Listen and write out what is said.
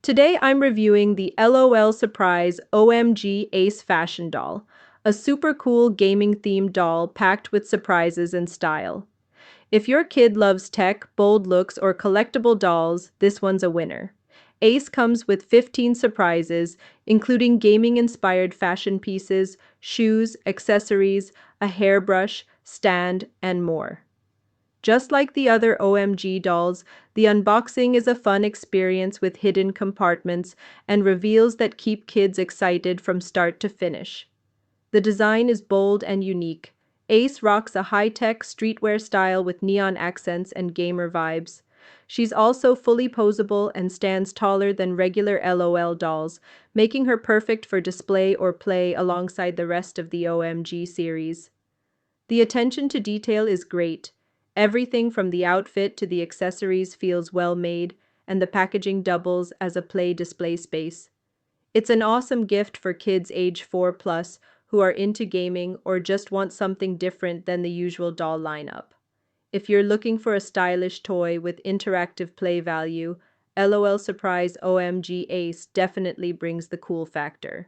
Today I'm reviewing the LOL Surprise OMG Ace Fashion Doll, a super cool gaming themed doll packed with surprises and style. If your kid loves tech, bold looks, or collectible dolls, this one's a winner. Ace comes with 15 surprises, including gaming-inspired fashion pieces, shoes, accessories, a hairbrush, stand, and more. Just like the other OMG dolls, the unboxing is a fun experience with hidden compartments and reveals that keep kids excited from start to finish. The design is bold and unique. Ace rocks a high-tech streetwear style with neon accents and gamer vibes. She's also fully posable and stands taller than regular LOL dolls, making her perfect for display or play alongside the rest of the OMG series. The attention to detail is great. Everything from the outfit to the accessories feels well made, and the packaging doubles as a play display space. It's an awesome gift for kids age 4 plus who are into gaming or just want something different than the usual doll lineup. If you're looking for a stylish toy with interactive play value, LOL Surprise OMG Ace definitely brings the cool factor.